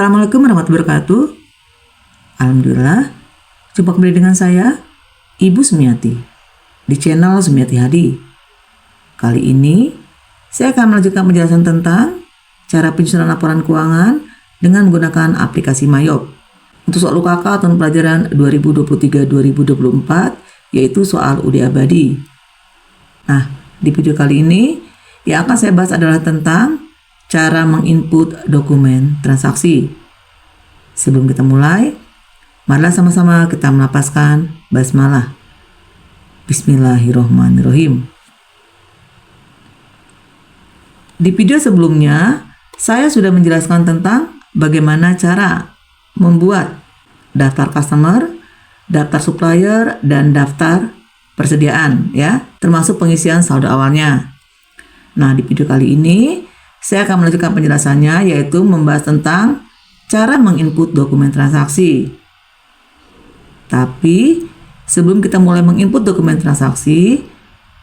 Assalamualaikum warahmatullahi wabarakatuh. Alhamdulillah, jumpa kembali dengan saya, Ibu Sumiati, di channel Sumiati Hadi. Kali ini, saya akan melanjutkan penjelasan tentang cara penyusunan laporan keuangan dengan menggunakan aplikasi Mayop. Untuk soal UKK tahun pelajaran 2023-2024, yaitu soal UD Abadi. Nah, di video kali ini, yang akan saya bahas adalah tentang cara menginput dokumen transaksi. Sebelum kita mulai, marilah sama-sama kita melafazkan basmalah. Bismillahirrohmanirrohim. Di video sebelumnya, saya sudah menjelaskan tentang bagaimana cara membuat daftar customer, daftar supplier, dan daftar persediaan, ya, termasuk pengisian saldo awalnya. Nah, di video kali ini, saya akan melanjutkan penjelasannya, yaitu membahas tentang cara menginput dokumen transaksi. Tapi, sebelum kita mulai menginput dokumen transaksi,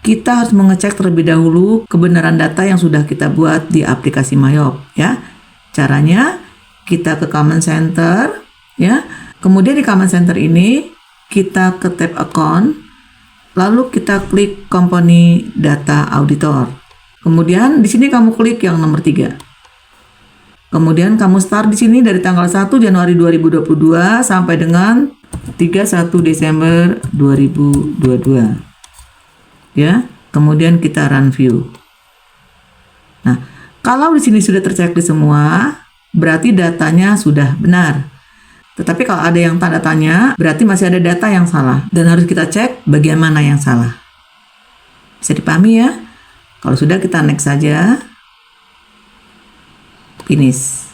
kita harus mengecek terlebih dahulu kebenaran data yang sudah kita buat di aplikasi Mayop, ya. Caranya, kita ke Command Center, ya. Kemudian di Command Center ini, kita ke tab Account, lalu kita klik Company Data Auditor. Kemudian di sini kamu klik yang nomor 3. Kemudian kamu start di sini dari tanggal 1 Januari 2022 sampai dengan 31 Desember 2022. Ya, kemudian kita run view. Nah, kalau di sini sudah terchecklist semua, berarti datanya sudah benar. Tetapi kalau ada yang tanda tanya, berarti masih ada data yang salah dan harus kita cek bagian mana yang salah. Bisa dipahami ya? Kalau sudah, kita next saja. Finish.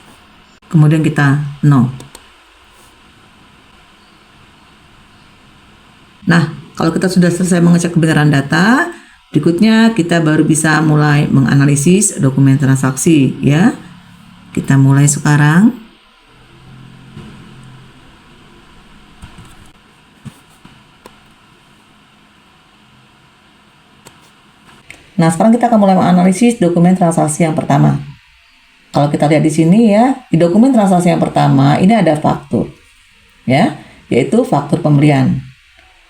Kemudian kita no. Nah, kalau kita sudah selesai mengecek kebenaran data, berikutnya kita baru bisa mulai menganalisis dokumen transaksi, ya. Kita mulai sekarang. Nah, sekarang kita akan mulai menganalisis dokumen transaksi yang pertama. Kalau kita lihat di sini ya, di dokumen transaksi yang pertama ini ada faktur, ya, yaitu faktur pembelian.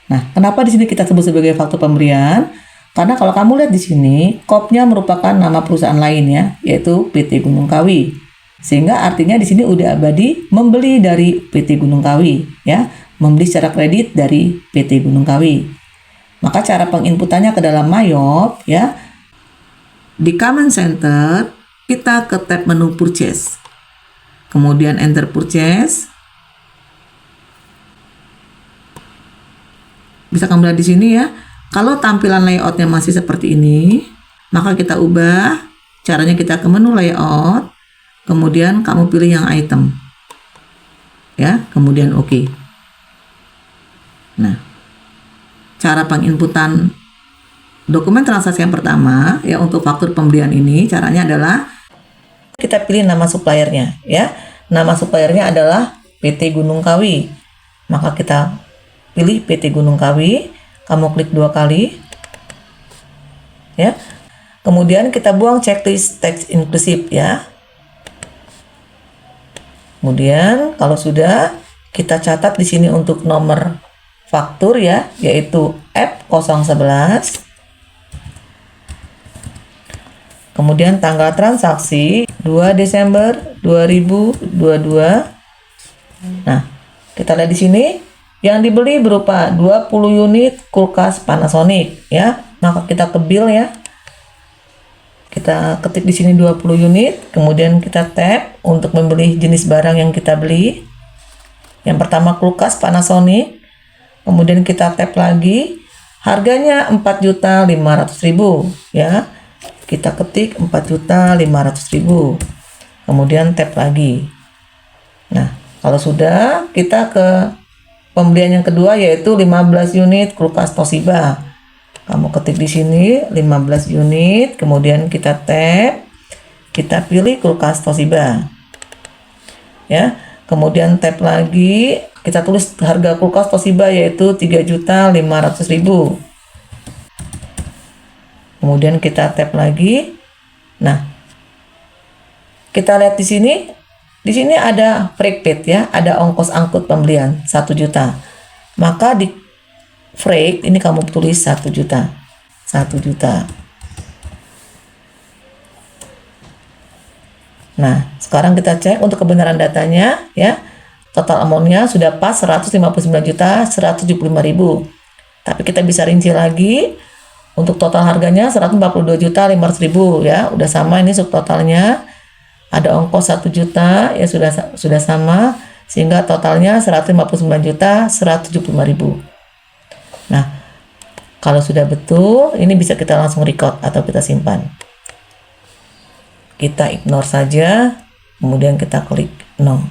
Nah, kenapa di sini kita sebut sebagai faktur pembelian? Karena kalau kamu lihat di sini, KOP-nya merupakan nama perusahaan lain ya, yaitu PT Gunung Kawi. Sehingga artinya di sini UD Abadi membeli dari PT Gunung Kawi, ya, membeli secara kredit dari PT Gunung Kawi. Maka cara penginputannya ke dalam Mayop, ya, di Command Center kita ke tab menu Purchase, kemudian enter Purchase. Bisa kamu lihat di sini ya. Kalau tampilan layoutnya masih seperti ini, maka kita ubah. Caranya kita ke menu Layout, kemudian kamu pilih yang Item, ya, kemudian OK. Nah, cara penginputan dokumen transaksi yang pertama ya untuk faktur pembelian ini caranya adalah kita pilih nama suppliernya, ya. Nama suppliernya adalah PT Gunung Kawi. Maka kita pilih PT Gunung Kawi, kamu klik 2 kali. Ya. Kemudian kita buang checklist teks inklusif ya. Kemudian kalau sudah kita catat di sini untuk nomor faktur ya, yaitu F011. Kemudian tanggal transaksi 2 Desember 2022. Nah, kita lihat di sini yang dibeli berupa 20 unit kulkas Panasonic ya. Maka kita ke bill ya. Kita ketik di sini 20 unit, kemudian kita tab untuk membeli jenis barang yang kita beli. Yang pertama kulkas Panasonic. Kemudian kita tap lagi, harganya 4.500.000 ya. Kita ketik 4.500.000. Kemudian tap lagi. Nah, kalau sudah, kita ke pembelian yang kedua yaitu 15 unit kulkas Toshiba. Kamu ketik di sini 15 unit, kemudian kita tap, kita pilih kulkas Toshiba. Ya, kemudian tap lagi. Kita tulis harga kulkas Toshiba yaitu 3.500.000. Kemudian kita tap lagi. Nah, kita lihat di sini di sini ada freight paid ya, ada ongkos angkut pembelian 1 juta. Maka di freight ini kamu tulis 1 juta. 1 juta. Nah, sekarang kita cek untuk kebenaran datanya ya. Total amount-nya sudah pas 159.175.000. Tapi kita bisa rinci lagi. Untuk total harganya 142.500.000 ya. Udah sama ini subtotalnya. Ada ongkos 1 juta ya sudah sama sehingga totalnya 159.175.000. Nah, kalau sudah betul, ini bisa kita langsung record atau kita simpan. Kita ignore saja, kemudian kita klik no.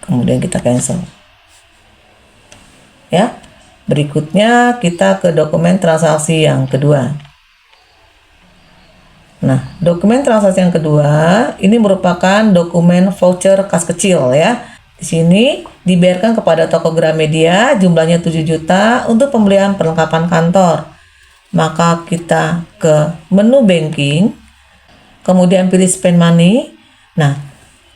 Kemudian kita cancel. Ya. Berikutnya kita ke dokumen transaksi yang kedua. Nah, dokumen transaksi yang kedua ini merupakan dokumen voucher kas kecil ya. Di sini dibayarkan kepada toko Gramedia jumlahnya 7 juta untuk pembelian perlengkapan kantor. Maka kita ke menu banking, kemudian pilih spend money. Nah,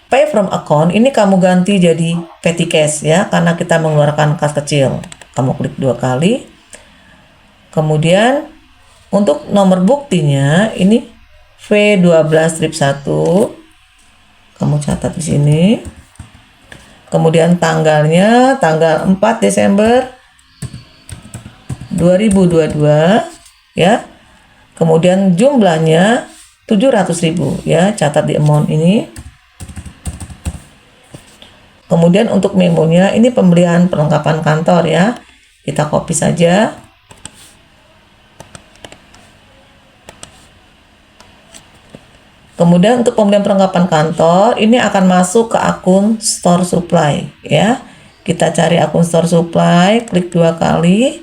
pay from account ini kamu ganti jadi petty cash ya, karena kita mengeluarkan kas kecil. Kamu klik 2 kali. Kemudian untuk nomor buktinya ini V12-1. Kamu catat di sini. Kemudian tanggalnya tanggal 4 Desember 2022 ya. Kemudian jumlahnya 700.000 ya, catat di amount ini. Kemudian untuk memonya ini pembelian perlengkapan kantor ya. Kita copy saja. Kemudian untuk pembelian perlengkapan kantor ini akan masuk ke akun store supply ya. Kita cari akun store supply, klik 2 kali.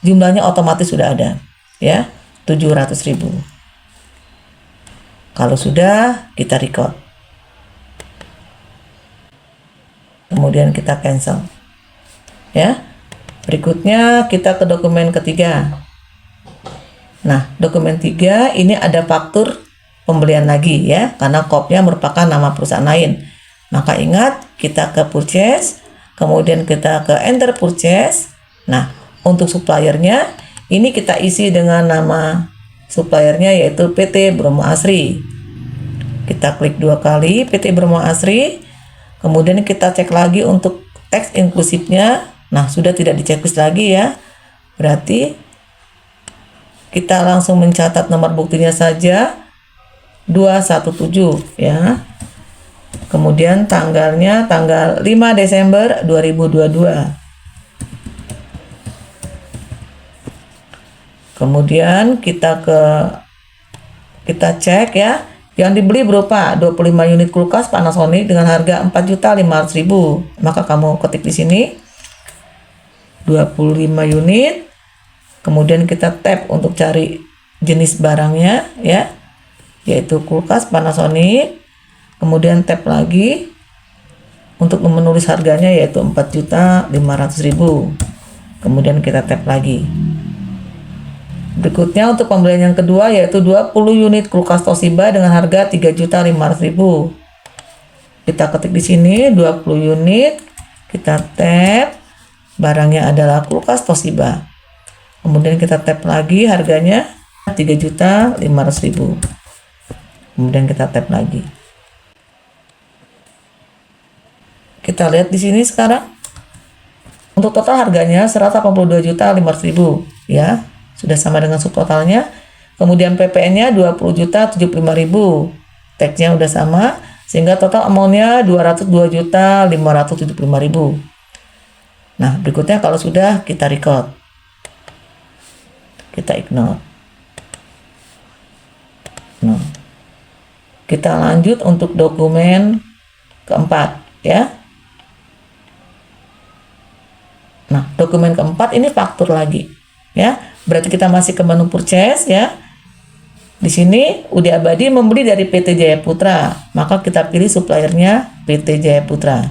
Jumlahnya otomatis sudah ada ya, 700.000. Kalau sudah, kita record. Kemudian kita cancel ya. Berikutnya kita ke dokumen ketiga. Nah, dokumen 3 ini ada faktur pembelian lagi ya, karena kopnya merupakan nama perusahaan lain. Maka ingat, kita ke purchase, kemudian kita ke enter purchase. Nah, untuk suppliernya ini kita isi dengan nama suppliernya yaitu PT Bromo Asri. Kita klik 2 kali PT Bromo Asri. Kemudian kita cek lagi untuk teks inklusifnya. Nah, sudah tidak di-checklist lagi ya. Berarti kita langsung mencatat nomor buktinya saja 217 ya. Kemudian tanggalnya tanggal 5 Desember 2022. Kemudian kita cek ya. Yang dibeli berupa 25 unit kulkas Panasonic dengan harga 4.500.000. Maka kamu ketik di sini 25 unit. Kemudian kita tap untuk cari jenis barangnya ya, yaitu kulkas Panasonic. Kemudian tap lagi untuk menulis harganya yaitu 4.500.000. Kemudian kita tap lagi. Berikutnya untuk pembelian yang kedua yaitu 20 unit kulkas Toshiba dengan harga 3.500.000. Kita ketik di sini 20 unit, kita tap, barangnya adalah kulkas Toshiba. Kemudian kita tap lagi, harganya 3.500.000. Kemudian kita tap lagi. Kita lihat di sini sekarang. Untuk total harganya 182.500.000 ya. Sudah sama dengan subtotalnya. Kemudian PPN-nya 20.075.000. Tax-nya udah sama sehingga total amount-nya 202.575.000. Nah, berikutnya kalau sudah kita record. Kita ignore. Nah, kita lanjut untuk dokumen keempat ya. Nah, dokumen keempat ini faktur lagi ya. Berarti kita masih ke menu purchase ya. Di sini Udi Abadi membeli dari PT Jaya Putra, maka kita pilih suppliernya PT Jaya Putra.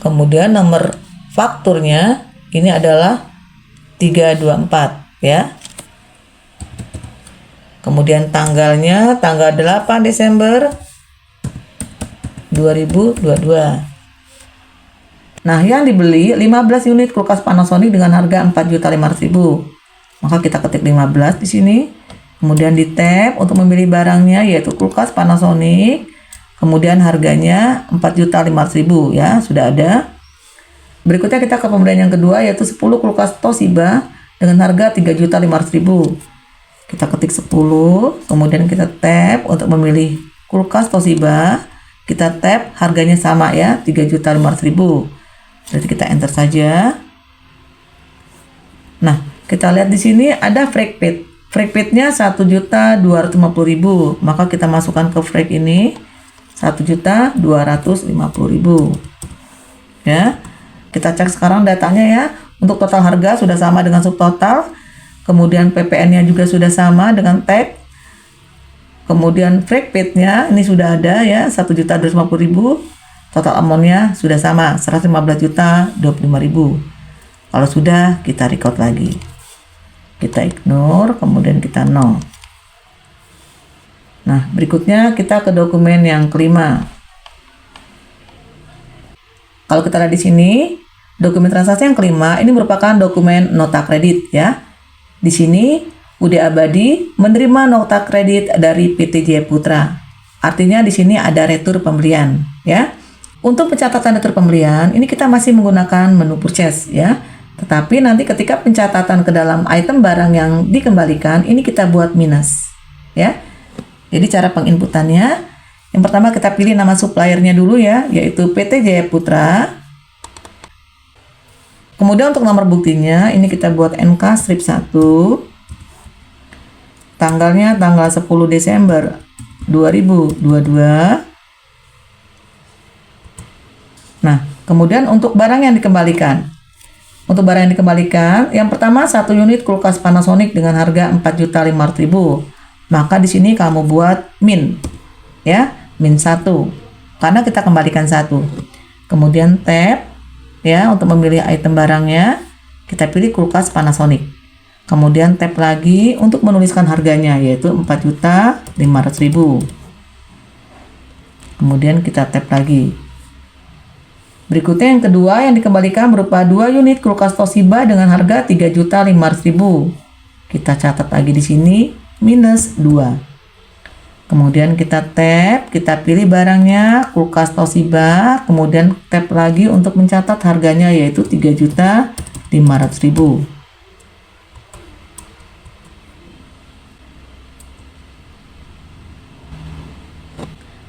Kemudian nomor fakturnya ini adalah 324 ya. Kemudian tanggalnya tanggal 8 Desember 2022. Nah, yang dibeli 15 unit kulkas Panasonic dengan harga 4.500.000. Maka kita ketik 15 di sini. Kemudian di tab untuk memilih barangnya yaitu kulkas Panasonic. Kemudian harganya 4.500.000 ya, sudah ada. Berikutnya kita ke pembelian yang kedua yaitu 10 kulkas Toshiba dengan harga 3.500.000. Kita ketik 10, kemudian kita tab untuk memilih kulkas Toshiba. Kita tab harganya sama ya, 3.500.000. Berarti kita enter saja. Nah, kita lihat di sini ada frag pit. Frag pitnya 1.250.000. Maka kita masukkan ke frag ini 1.250.000. Ya. Kita cek sekarang datanya ya. Untuk total harga sudah sama dengan subtotal. Kemudian PPN-nya juga sudah sama dengan tag. Kemudian frag pitnya ini sudah ada ya, 1.250.000. Total amount-nya sudah sama, 115.025.000. Kalau sudah, kita record lagi. Kita ignore, kemudian kita no. Nah, berikutnya kita ke dokumen yang kelima. Kalau kita lihat di sini, dokumen transaksi yang kelima ini merupakan dokumen nota kredit ya. Di sini UD Abadi menerima nota kredit dari PT Jaya Putra. Artinya di sini ada retur pembelian ya. Untuk pencatatan retur pembelian ini kita masih menggunakan menu purchase ya. Tetapi nanti ketika pencatatan ke dalam item barang yang dikembalikan ini kita buat minus ya. Jadi cara penginputannya yang pertama kita pilih nama suppliernya dulu ya, yaitu PT Jaya Putra. Kemudian untuk nomor buktinya ini kita buat NK strip 1. Tanggalnya tanggal 10 Desember 2022. Nah, kemudian untuk barang yang dikembalikan. Untuk barang yang dikembalikan, yang pertama 1 unit kulkas Panasonic dengan harga 4.500.000. Maka di sini kamu buat min. Ya, min 1. Karena kita kembalikan 1. Kemudian tab ya untuk memilih item barangnya, kita pilih kulkas Panasonic. Kemudian tab lagi untuk menuliskan harganya yaitu 4.500.000. Kemudian kita tab lagi. Berikutnya yang kedua yang dikembalikan berupa 2 unit kulkas Toshiba dengan harga 3.500.000. Kita catat lagi di sini minus 2. Kemudian kita tab, kita pilih barangnya kulkas Toshiba, kemudian tab lagi untuk mencatat harganya yaitu 3.500.000.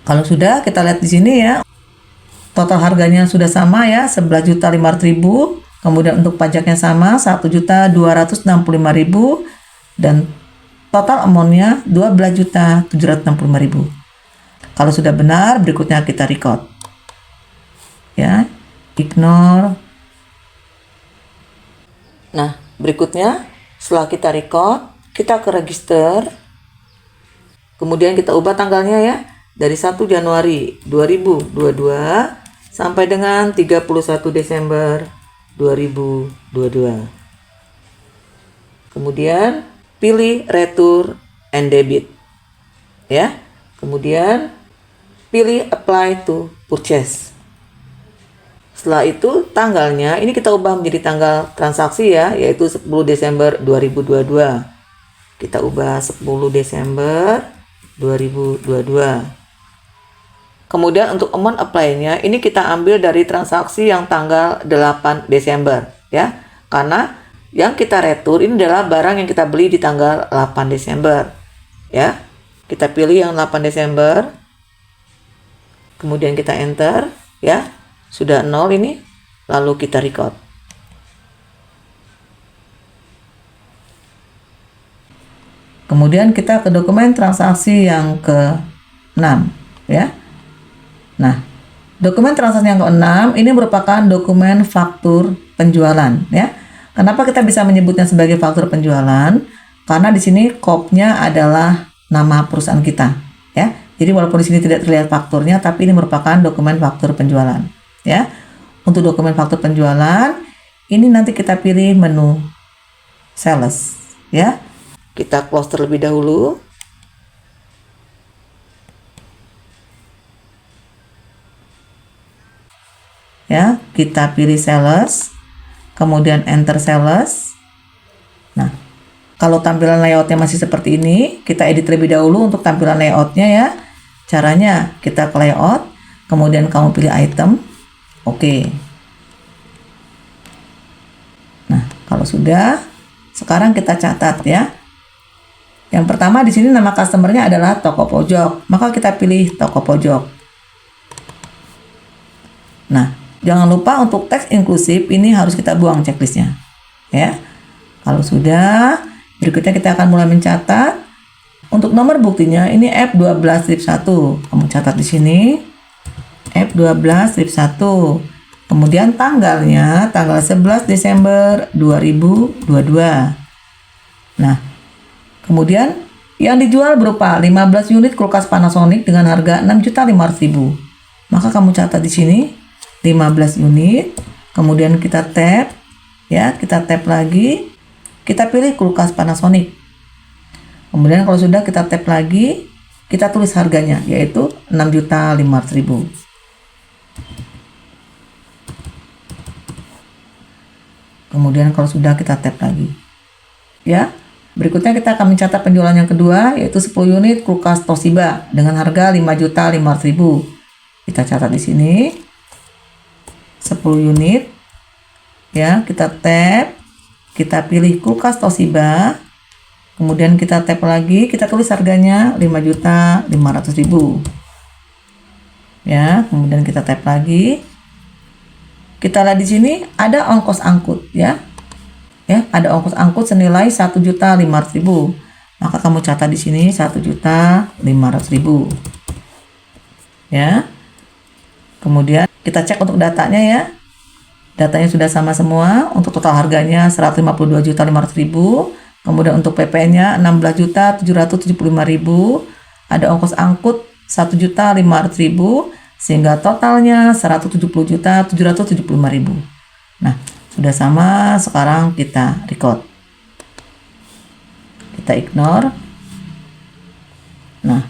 Kalau sudah kita lihat di sini ya. Total harganya sudah sama ya, 11.500.000. Kemudian untuk pajaknya sama, 1.265.000 dan total amount-nya 12.765.000. Kalau sudah benar, berikutnya kita record. Ya, ignore. Nah, berikutnya setelah kita record, kita ke register. Kemudian kita ubah tanggalnya ya, dari 1 Januari 2022 sampai dengan 31 Desember 2022. Kemudian pilih retur and debit. Ya. Kemudian pilih apply to purchase. Setelah itu tanggalnya ini kita ubah menjadi tanggal transaksi ya, yaitu 10 Desember 2022. Kita ubah 10 Desember 2022. Kemudian untuk amount apply-nya ini kita ambil dari transaksi yang tanggal 8 Desember ya. Karena yang kita retur ini adalah barang yang kita beli di tanggal 8 Desember ya. Kita pilih yang 8 Desember. Kemudian kita enter ya. Sudah 0 ini. Lalu kita record. Kemudian kita ke dokumen transaksi yang ke-6 ya. Nah, dokumen transaksi yang ke-6 ini merupakan dokumen faktur penjualan ya. Kenapa kita bisa menyebutnya sebagai faktur penjualan? Karena di sini kopnya adalah nama perusahaan kita ya. Jadi walaupun di sini tidak terlihat fakturnya, tapi ini merupakan dokumen faktur penjualan ya. Untuk dokumen faktur penjualan ini nanti kita pilih menu sales ya. Kita close terlebih dahulu. Ya, kita pilih sales, kemudian enter sales. Nah, kalau tampilan layoutnya masih seperti ini, kita edit terlebih dahulu untuk tampilan layoutnya ya. Caranya kita ke layout, kemudian kamu pilih item, oke. Nah, kalau sudah, sekarang kita catat ya. Yang pertama di sini nama customernya adalah toko pojok, maka kita pilih toko pojok. Nah, jangan lupa untuk teks inklusif ini harus kita buang checklistnya, ya. Kalau sudah, berikutnya kita akan mulai mencatat. Untuk nomor buktinya ini F12 strip 1. Kamu catat di sini F12 strip 1. Kemudian tanggalnya tanggal 11 Desember 2022. Nah, kemudian yang dijual berupa 15 unit kulkas Panasonic dengan harga 6.500.000. Maka kamu catat di sini 15 unit. Kemudian kita tap ya, kita tap lagi. Kita pilih kulkas Panasonic. Kemudian kalau sudah kita tap lagi, kita tulis harganya yaitu 6.500.000. Kemudian kalau sudah kita tap lagi. Ya. Berikutnya kita akan mencatat penjualan yang kedua yaitu 10 unit kulkas Toshiba dengan harga 5.500.000. Kita catat di sini 10 unit. Ya, kita tap, kita pilih kulkas Toshiba. Kemudian kita tap lagi, kita tulis harganya 5.500.000. Ya, kemudian kita tap lagi. Kita lihat di sini ada ongkos angkut ya. Ya, ada ongkos angkut senilai 1.500.000. Maka kamu catat di sini 1.500.000. Ya. Kemudian kita cek untuk datanya ya. Datanya sudah sama semua. Untuk total harganya 152.500.000. Kemudian untuk PPN-nya 16.775.000. Ada ongkos angkut 1.500.000 sehingga totalnya 170.775.000. Nah, sudah sama, sekarang kita record. Kita ignore. Nah,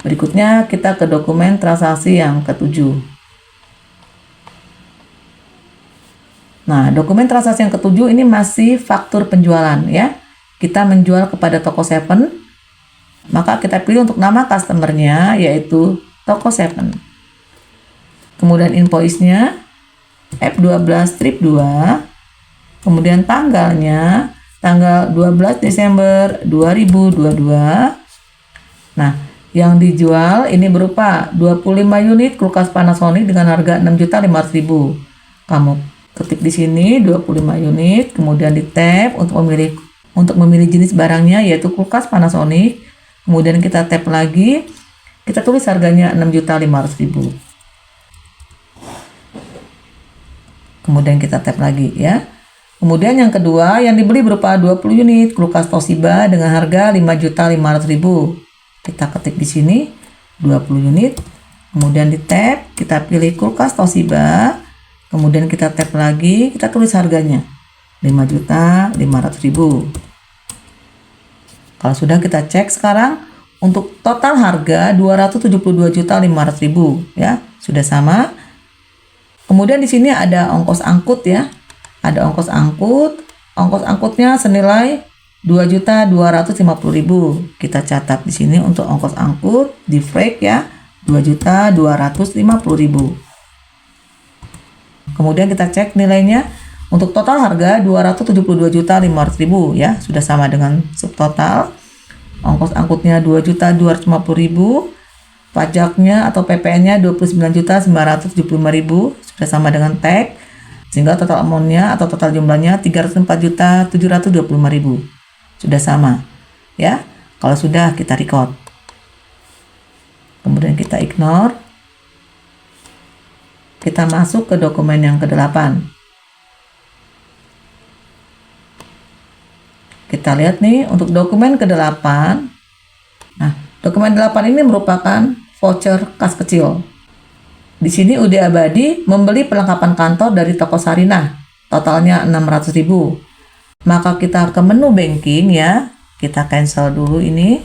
berikutnya kita ke dokumen transaksi yang ketujuh. Nah, dokumen transaksi yang ketujuh ini masih faktur penjualan ya. Kita menjual kepada toko 7. Maka kita pilih untuk nama customernya yaitu toko 7. Kemudian invoice-nya F12 strip 2. Kemudian tanggalnya tanggal 12 Desember 2022. Nah, yang dijual ini berupa 25 unit kulkas Panasonic dengan harga 6.500.000. Kamu ketik di sini 25 unit, kemudian di tab untuk memilih jenis barangnya yaitu kulkas Panasonic. Kemudian kita tap lagi, kita tulis harganya 6.500.000. Kemudian kita tap lagi ya. Kemudian yang kedua yang dibeli berupa 20 unit kulkas Toshiba dengan harga 5.500.000. Kita ketik di sini 20 unit. Kemudian di tab kita pilih kulkas Toshiba. Kemudian kita tap lagi, kita tulis harganya 5.500.000. Kalau sudah kita cek sekarang untuk total harga 272.500.000 ya. Sudah sama. Kemudian di sini ada ongkos angkut ya. Ada ongkos angkut. Ongkos angkutnya senilai 2.250.000. Kita catat di sini untuk ongkos angkut di freight ya 2.250.000. Kemudian kita cek nilainya untuk total harga 272.500.000 ya. Sudah sama dengan subtotal. Ongkos angkutnya 2.250.000. Pajaknya atau PPN-nya 29.975.000 sudah sama dengan tag, sehingga total amount-nya atau total jumlahnya 304.725.000 sudah sama ya. Kalau sudah kita record, kemudian kita ignore, kita masuk ke dokumen yang ke-8. Kita lihat nih untuk dokumen ke-8. Nah, dokumen 8 ini merupakan voucher kas kecil. Di sini Ude Abadi membeli perlengkapan kantor dari toko Sarinah, totalnya 600.000. Maka kita ke menu banking ya, kita cancel dulu ini.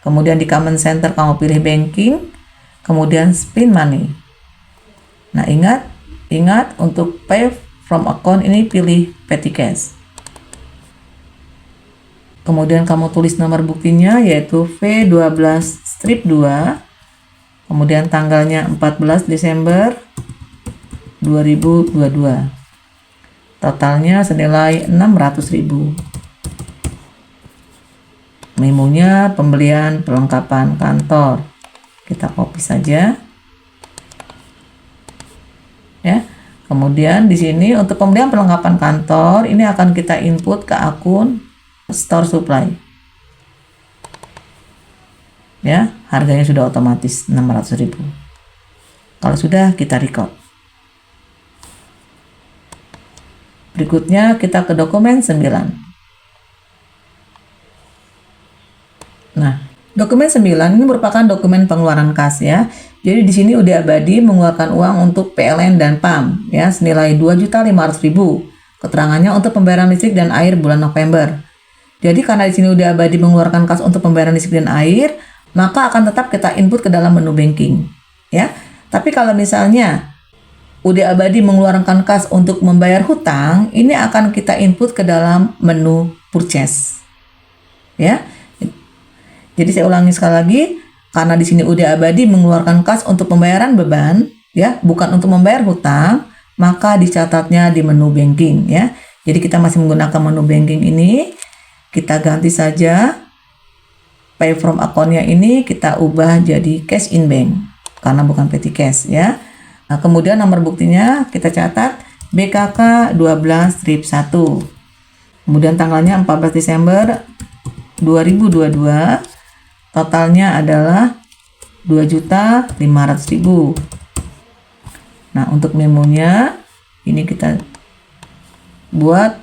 Kemudian di comment center kamu pilih banking, kemudian spin money. Nah ingat, Ingat, untuk pay from account ini pilih petty cash. Kemudian kamu tulis nomor buktinya yaitu V12 strip 2. Kemudian tanggalnya 14 Desember 2022. Totalnya senilai 600.000. Memonya pembelian perlengkapan kantor. Kita copy saja. Ya. Kemudian di sini untuk pembelian perlengkapan kantor ini akan kita input ke akun store supply. Ya, harganya sudah otomatis 600.000. Kalau sudah, kita record. Berikutnya kita ke dokumen 9. Nah, dokumen 9 ini merupakan dokumen pengeluaran kas ya. Jadi di sini Ude Abadi mengeluarkan uang untuk PLN dan PAM ya senilai 2.500.000. Keterangannya untuk pembayaran listrik dan air bulan November. Jadi karena di sini Ude Abadi mengeluarkan kas untuk pembayaran listrik dan air, maka akan tetap kita input ke dalam menu banking ya. Tapi kalau misalnya Ude Abadi mengeluarkan kas untuk membayar hutang, ini akan kita input ke dalam menu purchase ya. Jadi saya ulangi sekali lagi, karena di sini Ude Abadi mengeluarkan kas untuk pembayaran beban, ya, bukan untuk membayar hutang, maka dicatatnya di menu banking, ya. Jadi kita masih menggunakan menu banking ini, kita ganti saja pay from account-nya ini kita ubah jadi cash in bank, karena bukan petty cash, ya. Nah, kemudian nomor buktinya kita catat BKK 12-1. Kemudian tanggalnya 14 Desember 2022. Totalnya adalah 2.500.000. Nah, untuk memonya ini kita buat,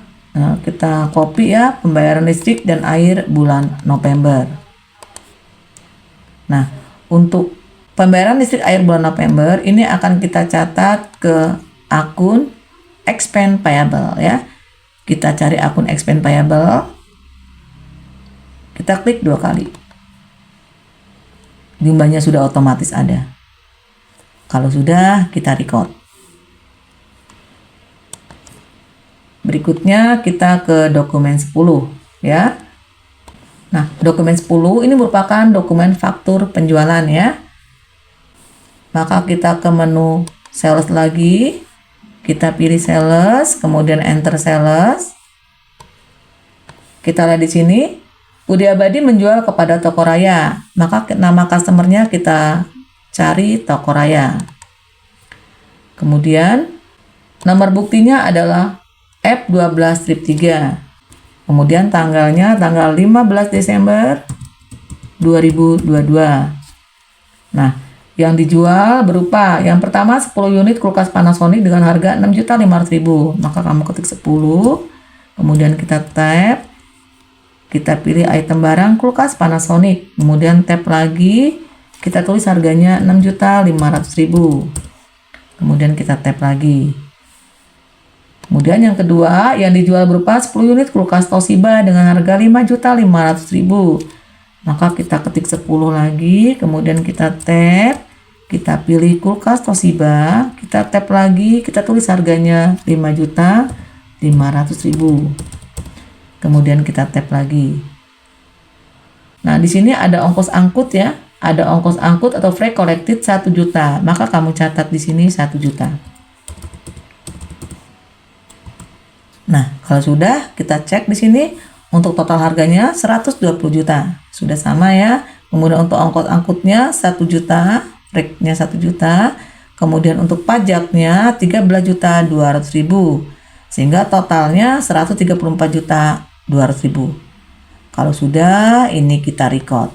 kita copy ya, pembayaran listrik dan air bulan November. Nah, untuk pembayaran listrik air bulan November ini akan kita catat ke akun expense payable ya. Kita cari akun expense payable. Kita klik 2 kali. Jumlahnya sudah otomatis ada. Kalau sudah, kita record. Berikutnya kita ke dokumen 10 ya. Nah, dokumen 10 ini merupakan dokumen faktur penjualan ya. Maka kita ke menu sales lagi. Kita pilih sales, kemudian enter sales. Kita lihat di sini Ude Abadi menjual kepada toko raya, maka nama customernya kita cari toko raya. Kemudian nomor buktinya adalah F12 strip 3. Kemudian tanggalnya tanggal 15 Desember 2022. Nah, yang dijual berupa yang pertama 10 unit kulkas Panasonic dengan harga 6.500.000. Maka kamu ketik 10, kemudian kita tab. Kita pilih item barang kulkas Panasonic, kemudian tab lagi, kita tulis harganya 6.500.000. Kemudian kita tab lagi. Kemudian yang kedua, yang dijual berupa 10 unit kulkas Toshiba dengan harga 5.500.000. Maka kita ketik 10 lagi, kemudian kita tab, kita pilih kulkas Toshiba, kita tab lagi, kita tulis harganya 5.500.000. Kemudian kita tab lagi. Nah, di sini ada ongkos angkut ya. Ada ongkos angkut atau freight collected 1 juta. Maka kamu catat di sini 1 juta. Nah, kalau sudah kita cek di sini untuk total harganya 120 juta. Sudah sama ya. Kemudian untuk ongkos angkutnya 1 juta, freight-nya 1 juta. Kemudian untuk pajaknya 13.200.000. Sehingga totalnya 134.200.000. Kalau sudah, ini kita record.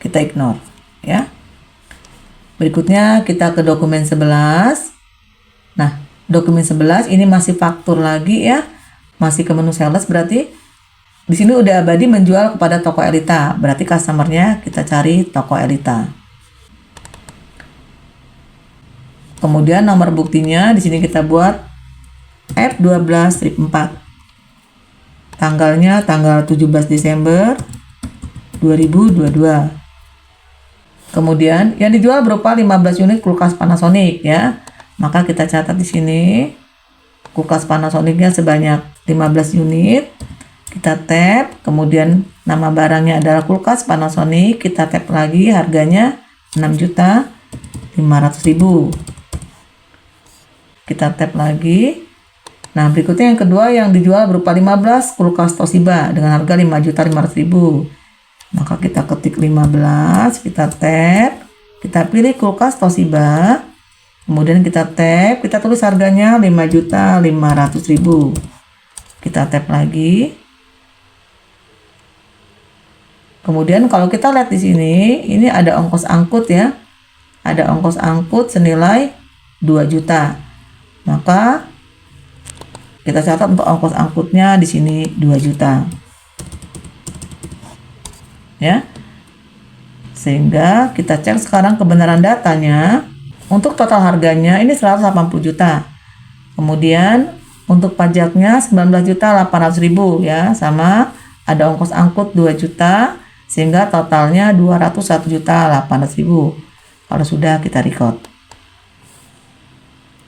Kita ignore ya. Berikutnya kita ke dokumen 11. Nah, dokumen 11 ini masih faktur lagi ya. Masih ke menu sales, berarti di sini Ude Abadi menjual kepada toko Elita. Berarti customernya kita cari toko Elita. Kemudian nomor buktinya di sini kita buat F12 strip 4. Tanggalnya tanggal 17 Desember 2022. Kemudian yang dijual berupa 15 unit kulkas Panasonic ya. Maka kita catat di sini kulkas Panasonicnya sebanyak 15 unit. Kita tap, kemudian nama barangnya adalah kulkas Panasonic. Kita tap lagi, harganya 6.500.000. Kita tap lagi. Nah, berikutnya yang kedua yang dijual berupa 15 kulkas Toshiba dengan harga 5.500.000. Maka kita ketik 15, kita tap, kita pilih kulkas Toshiba. Kemudian kita tap, kita tulis harganya 5.500.000. Kita tap lagi. Kemudian kalau kita lihat di sini, ini ada ongkos angkut ya. Ada ongkos angkut senilai 2 juta. Maka kita catat untuk ongkos angkutnya di sini 2 juta. Ya. Sehingga kita cek sekarang kebenaran datanya. Untuk total harganya ini 180 juta. Kemudian untuk pajaknya 19.800.000 ya, sama ada ongkos angkut 2 juta. Sehingga totalnya 201.800.000. Kalau sudah kita record.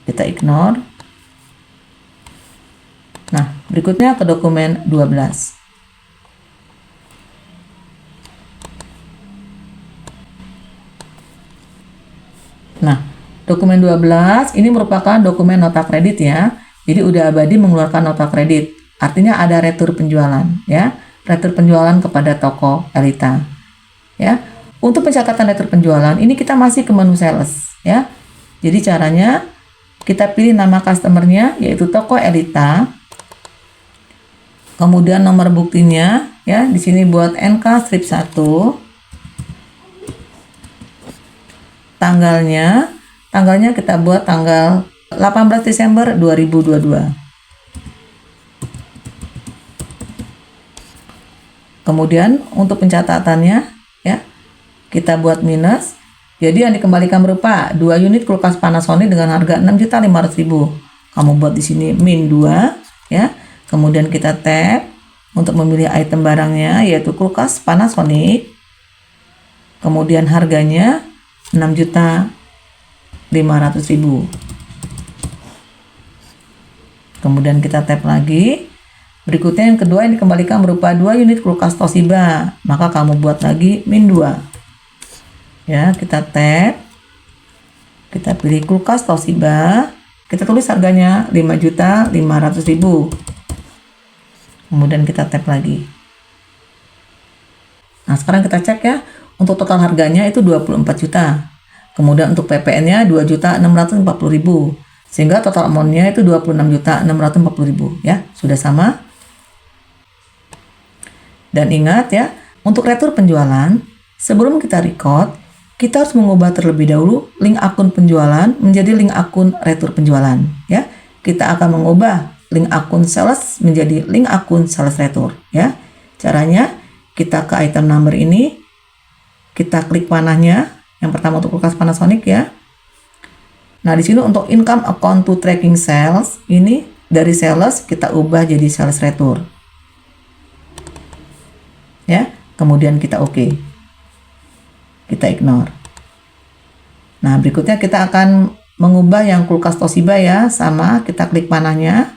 Kita ignore. Nah, berikutnya ke dokumen 12. Nah, dokumen 12 ini merupakan dokumen nota kredit ya. Jadi udah abadi mengeluarkan nota kredit. Artinya ada retur penjualan ya. Retur penjualan kepada toko Elita. Ya. Untuk pencatatan retur penjualan ini kita masih ke menu sales ya. Jadi caranya kita pilih nama customernya yaitu toko Elita. Kemudian nomor buktinya ya, di sini buat NK strip 1. Tanggalnya kita buat tanggal 18 Desember 2022. Kemudian untuk pencatatannya ya, kita buat minus. Jadi yang dikembalikan berupa 2 unit kulkas Panasonic dengan harga 6.500.000. Kamu buat di sini min 2 ya. Kemudian kita tab untuk memilih item barangnya yaitu kulkas Panasonic. Kemudian harganya 6.500.000. Kemudian kita tap lagi. Berikutnya yang kedua yang dikembalikan berupa 2 unit kulkas Toshiba. Maka kamu buat lagi min 2. Ya, kita tap. Kita pilih kulkas Toshiba. Kita tulis harganya 5.500.000. Kemudian kita tap lagi. Nah, sekarang kita cek ya. Untuk total harganya itu 24 juta. Kemudian untuk PPN-nya 2.640.000. Sehingga total amount-nya itu 26.640.000 ya. Sudah sama? Dan ingat ya, untuk retur penjualan, sebelum kita record, kita harus mengubah terlebih dahulu link akun penjualan menjadi link akun retur penjualan. Ya, kita akan mengubah link akun sales menjadi link akun sales retur. Ya, caranya kita ke item number ini, kita klik panahnya. Yang pertama untuk kulkas Panasonic ya. Nah, di sini untuk income account to tracking sales, ini dari sales kita ubah jadi sales retur. Ya, kemudian kita oke. Kita ignore. Nah, berikutnya kita akan mengubah yang kulkas Toshiba ya, sama kita klik panahnya.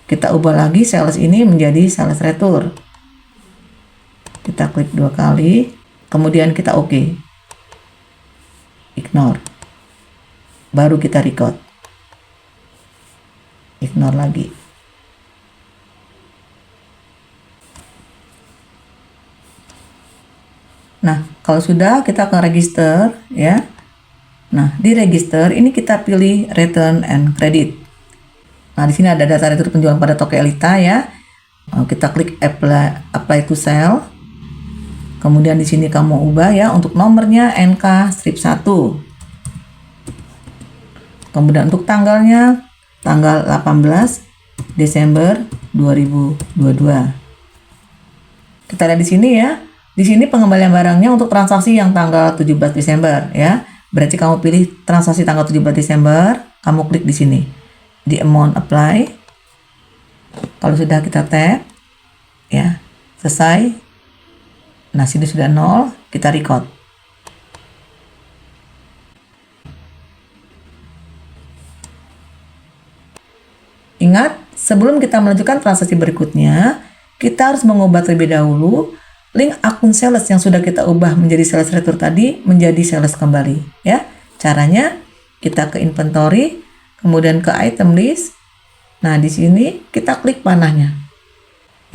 Kita ubah lagi sales ini menjadi sales retur. Kita klik 2 kali, kemudian kita oke. Ignore. Baru kita record. Ignore lagi. Nah, kalau sudah kita akan register ya. Nah, di register ini kita pilih return and credit. Nah, di sini ada data retur penjualan pada toko Elita ya. Kita klik apply to sell. Kemudian di sini kamu ubah ya untuk nomornya NK strip 1. Kemudian untuk tanggalnya tanggal 18 Desember 2022. Kita lihat di sini ya. Di sini pengembalian barangnya untuk transaksi yang tanggal 17 Desember ya. Berarti kamu pilih transaksi tanggal 17 Desember, kamu klik di sini. Di amount apply. Kalau sudah kita tap ya, selesai. Nah, sini sudah 0, kita record. Ingat, sebelum kita melanjutkan transaksi berikutnya, kita harus mengubah terlebih dahulu link akun sales yang sudah kita ubah menjadi sales return tadi menjadi sales kembali, ya. Caranya kita ke inventory, kemudian ke item list. Nah, di sini kita klik panahnya.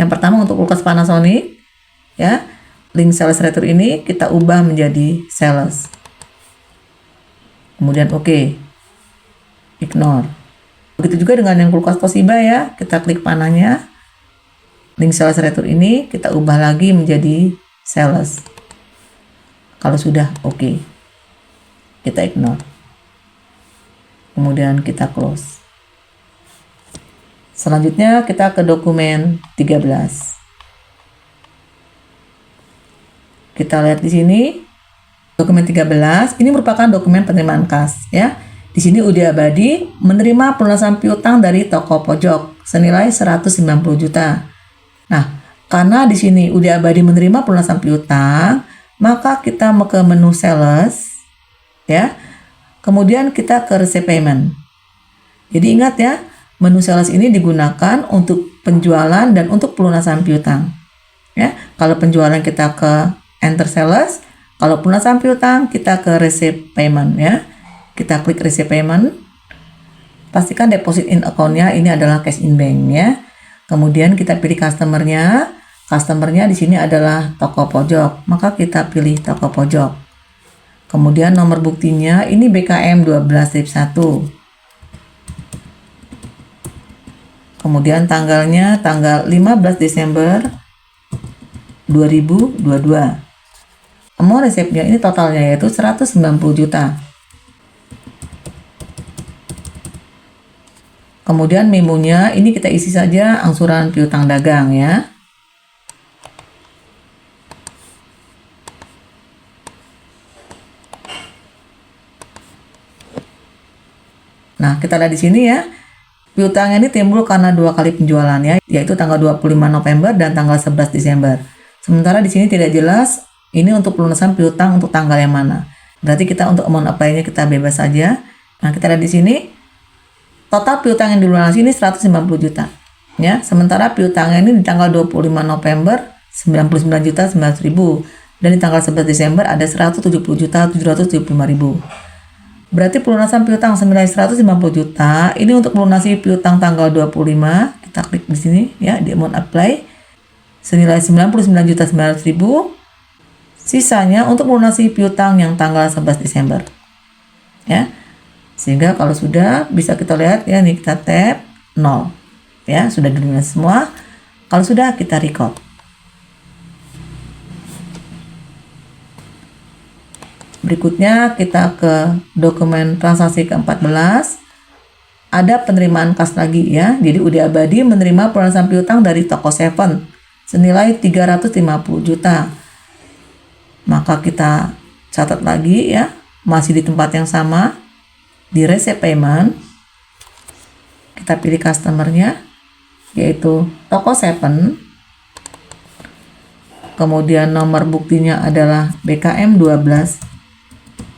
Yang pertama untuk kulkas Panasonic, ya. Link sales return ini kita ubah menjadi sales. Kemudian oke. Ignore. Begitu juga dengan yang kulkas Toshiba, ya. Kita klik panahnya. Link sales return ini kita ubah lagi menjadi sales. Kalau sudah oke. Kita ignore. Kemudian kita close. Selanjutnya kita ke dokumen 13. Kita lihat di sini dokumen 13 ini merupakan dokumen penerimaan kas, ya. Di sini Udi Abadi menerima pelunasan piutang dari toko pojok senilai 190 juta. Nah, karena di sini Udi Abadi menerima pelunasan piutang, maka kita ke menu sales, ya. Kemudian kita ke receipt payment. Jadi ingat ya, menu sales ini digunakan untuk penjualan dan untuk pelunasan piutang. Ya, kalau penjualan kita ke enter sales, kalau pelunasan piutang kita ke receipt payment, ya. Kita klik receipt payment. Pastikan deposit in account-nya ini adalah cash in bank, ya. Kemudian kita pilih customer-nya. Customer-nya di sini adalah toko pojok, maka kita pilih toko pojok. Kemudian nomor buktinya ini BKM 12-1. Kemudian tanggalnya tanggal 15 Desember 2022. Amount resepnya ini totalnya yaitu 190 juta. Kemudian memonya ini kita isi saja angsuran piutang dagang, ya. Nah, kita lihat di sini ya. Piutangnya ini timbul karena 2 kali penjualan, ya, yaitu tanggal 25 November dan tanggal 11 Desember. Sementara di sini tidak jelas ini untuk pelunasan piutang untuk tanggal yang mana. Berarti kita untuk amount apply-nya kita bebas saja. Nah, kita lihat di sini total piutang yang dilunasi ini 190 juta. Ya, sementara piutangnya ini di tanggal 25 November 99 juta 900 ribu dan di tanggal 11 Desember ada 170 juta 775 ribu. Berarti pelunasan piutang senilai 150 juta ini untuk melunasi piutang tanggal 25. Kita klik di sini ya di amount apply senilai 99 juta 900 ribu. Sisanya untuk melunasi piutang yang tanggal 11 Desember. Ya. Sehingga kalau sudah bisa kita lihat ya nih kita tap 0. Ya, sudah dilunasi semua. Kalau sudah kita record. Berikutnya kita ke dokumen transaksi ke-14. Ada penerimaan kas lagi ya. Jadi Udi Abadi menerima pelunasan piutang dari toko Seven senilai 350 juta. Maka kita catat lagi ya, masih di tempat yang sama di receipt payment. Kita pilih customernya yaitu toko Seven. Kemudian nomor buktinya adalah BKM 12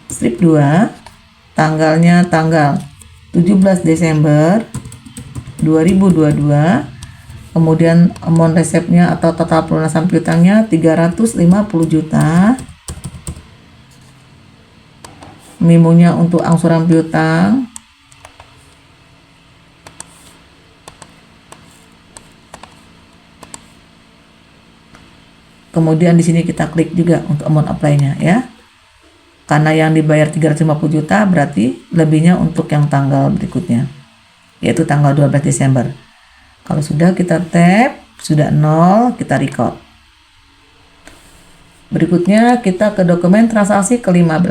strip 2, tanggalnya tanggal 17 Desember 2022. Kemudian amount resepnya atau total pelunasan piutangnya 350 juta. Memonya untuk angsuran piutang. Kemudian di sini kita klik juga untuk amount apply-nya ya. Karena yang dibayar 350 juta berarti lebihnya untuk yang tanggal berikutnya, yaitu tanggal 12 Desember. Kalau sudah kita tap, sudah 0, kita record. Berikutnya kita ke dokumen transaksi ke-15.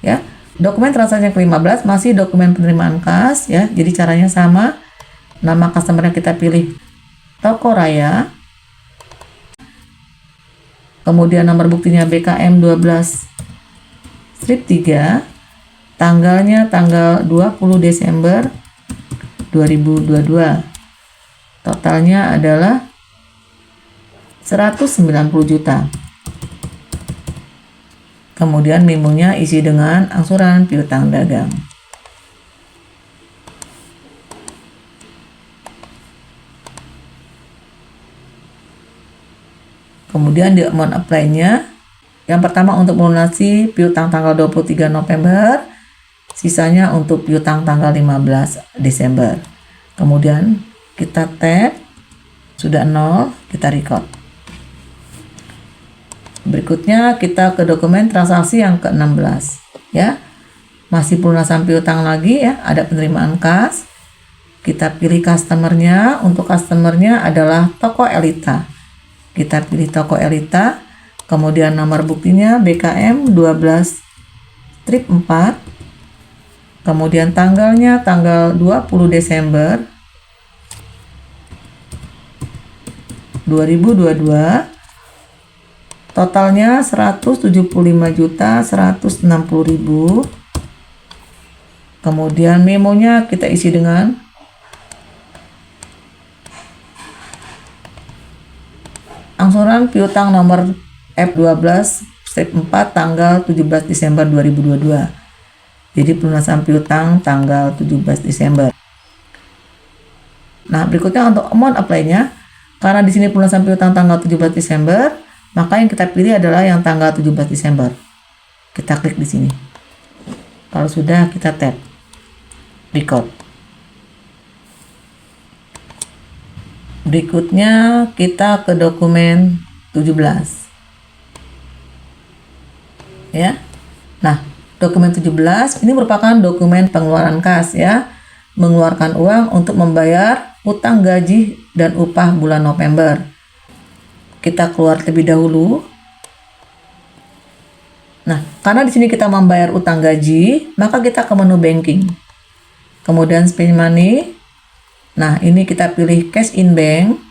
Ya. Dokumen transaksi ke-15 masih dokumen penerimaan kas ya. Jadi caranya sama. Nama customer yang kita pilih Toko Raya. Kemudian nomor buktinya BKM 12 strip 3. Tanggalnya tanggal 20 Desember 2022. Totalnya adalah 190 juta. Kemudian memonya isi dengan angsuran piutang dagang. Kemudian di amount apply-nya, yang pertama untuk melunasi piutang tanggal 23 November, sisanya untuk piutang tanggal 15 Desember. Kemudian kita tap, sudah 0, kita record. Berikutnya kita ke dokumen transaksi yang ke-16 ya. Masih pelunasan piutang lagi ya, ada penerimaan kas. Kita pilih customernya. Untuk customernya adalah toko Elita. Kita pilih toko Elita. Kemudian nomor buktinya BKM 12/4. Kemudian tanggalnya tanggal 20 Desember 2022. Totalnya 175.160.000. Kemudian memonya kita isi dengan angsuran piutang nomor F12/4 tanggal 17 Desember 2022. Jadi pelunasan piutang tanggal 17 Desember. Nah, berikutnya untuk amount apply-nya, karena di sini pelunasan piutang tanggal 17 Desember, maka yang kita pilih adalah yang tanggal 17 Desember. Kita klik di sini. Kalau sudah, kita tap record. Berikutnya kita ke dokumen 17. Ya. Nah, dokumen 17 ini merupakan dokumen pengeluaran kas ya. Mengeluarkan uang untuk membayar utang gaji dan upah bulan November. Kita keluar terlebih dahulu. Nah, karena di sini kita membayar utang gaji, maka kita ke menu banking. Kemudian spend money. Nah, ini kita pilih cash in bank.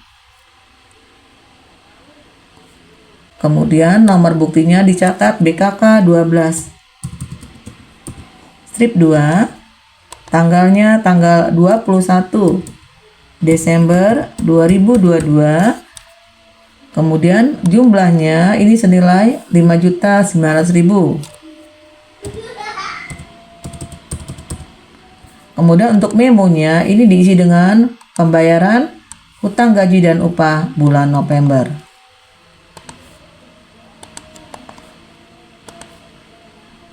Kemudian nomor buktinya dicatat BKK 12/2. Tanggalnya tanggal 21 Desember 2022. Kemudian jumlahnya ini senilai 5.900.000. Kemudian untuk memonya ini diisi dengan pembayaran hutang gaji dan upah bulan November.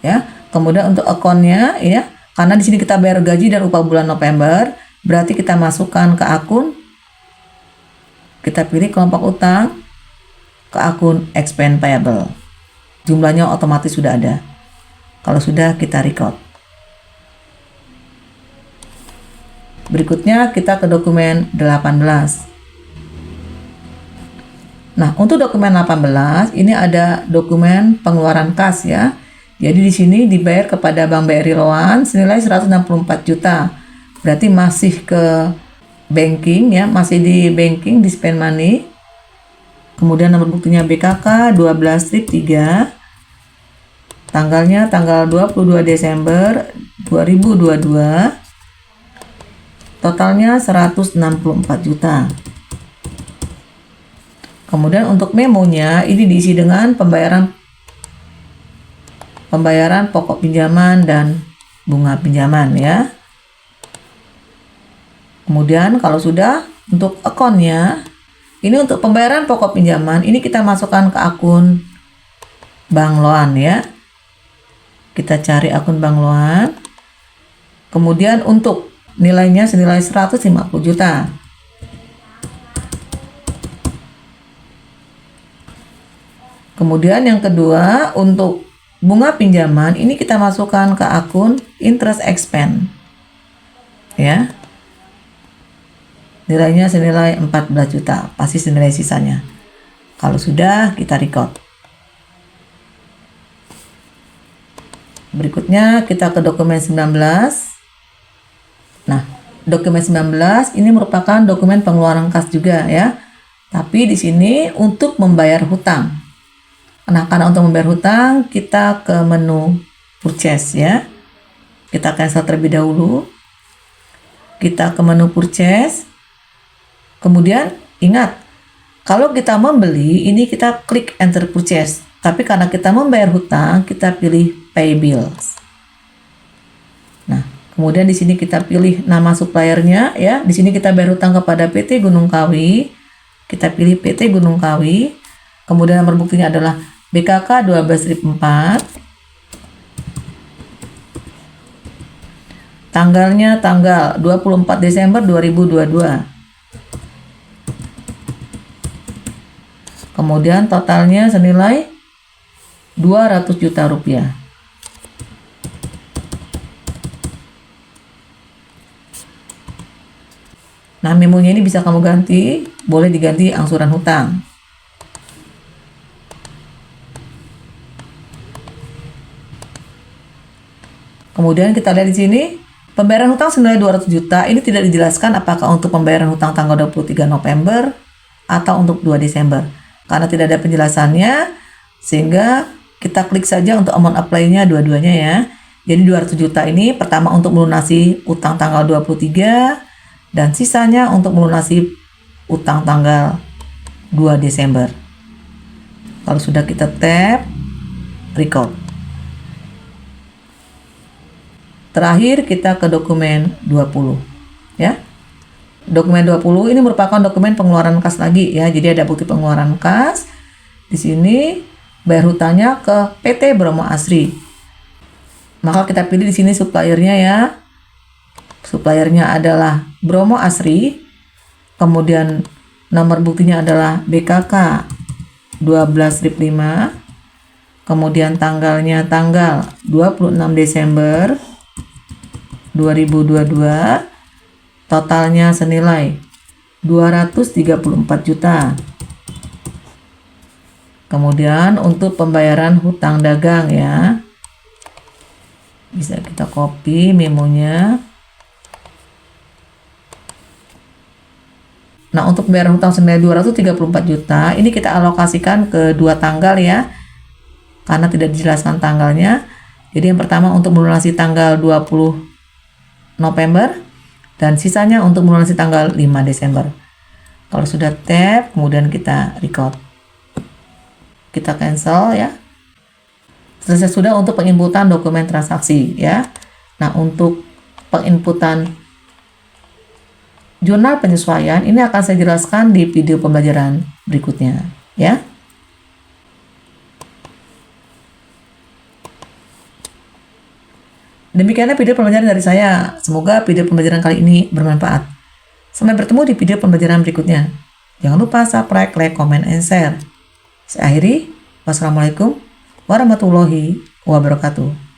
Ya, kemudian untuk akunnya ya, karena di sini kita bayar gaji dan upah bulan November, berarti kita masukkan ke akun. Kita pilih kelompok utang ke akun expense payable. Jumlahnya otomatis sudah ada. Kalau sudah, kita record. Berikutnya kita ke dokumen 18. Nah, untuk dokumen 18 ini ada dokumen pengeluaran kas ya. Jadi di sini dibayar kepada Bank BRI Roan senilai 164 juta. Berarti masih ke banking ya, masih di banking, di spend money. Kemudian nomor buktinya BKK 12/3. Tanggalnya tanggal 22 Desember 2022. Totalnya 164 juta. Kemudian untuk memonya ini diisi dengan pembayaran pokok pinjaman dan bunga pinjaman ya. Kemudian kalau sudah, untuk akunnya ini untuk pembayaran pokok pinjaman, ini kita masukkan ke akun Bank Loan ya. Kita cari akun Bank Loan. Kemudian untuk nilainya senilai 150 juta. Kemudian yang kedua, untuk bunga pinjaman, ini kita masukkan ke akun interest expense. Ya. Nilainya senilai 14 juta, pasti senilai sisanya. Kalau sudah, kita record. Berikutnya kita ke dokumen 19. Nah, dokumen 19 ini merupakan dokumen pengeluaran kas juga ya. Tapi di sini untuk membayar hutang. Nah, karena untuk membayar hutang, kita ke menu purchase ya. Kita cancel terlebih dahulu. Kita ke menu purchase. Kemudian ingat, kalau kita membeli, ini kita klik enter purchase. Tapi karena kita membayar hutang, kita pilih pay bills. Nah, kemudian di sini kita pilih nama suppliernya ya. Di sini kita bayar hutang kepada PT Gunung Kawi. Kita pilih PT Gunung Kawi. Kemudian nomor buktinya adalah BKK 12/4. Tanggalnya tanggal 24 Desember 2022. Kemudian totalnya senilai 200 juta rupiah. Nah, memonya ini bisa kamu ganti, boleh diganti angsuran hutang. Kemudian kita lihat di sini, pembayaran hutang senilai 200 juta. Ini tidak dijelaskan apakah untuk pembayaran hutang tanggal 23 November atau untuk 2 Desember. Karena tidak ada penjelasannya, sehingga kita klik saja untuk amount apply-nya dua-duanya ya. Jadi 200 juta ini pertama untuk melunasi utang tanggal 23 dan sisanya untuk melunasi utang tanggal 2 Desember. Kalau sudah kita tap record. Terakhir kita ke dokumen 20 ya. Dokumen 20 ini merupakan dokumen pengeluaran kas lagi ya. Jadi ada bukti pengeluaran kas. Di sini bayar hutangnya ke PT Bromo Asri. Maka kita pilih di sini suppliernya ya. Suppliernya adalah Bromo Asri. Kemudian nomor buktinya adalah BKK 12/5. Kemudian tanggalnya tanggal 26 Desember 2022. Totalnya senilai 234 juta. Kemudian untuk pembayaran hutang dagang ya. Bisa kita copy memonya. Nah, untuk pembayaran hutang senilai 234 juta, ini kita alokasikan ke dua tanggal ya. Karena tidak dijelaskan tanggalnya. Jadi yang pertama untuk melunasi tanggal 20 November dan sisanya untuk melunasi tanggal 5 Desember. Kalau sudah tap, kemudian kita record. Kita cancel ya. Selesai sudah untuk penginputan dokumen transaksi ya. Nah, untuk penginputan jurnal penyesuaian ini akan saya jelaskan di video pembelajaran berikutnya ya. Demikianlah video pembelajaran dari saya. Semoga video pembelajaran kali ini bermanfaat. Sampai bertemu di video pembelajaran berikutnya. Jangan lupa subscribe, like, comment, and share. Saya akhiri. Wassalamualaikum warahmatullahi wabarakatuh.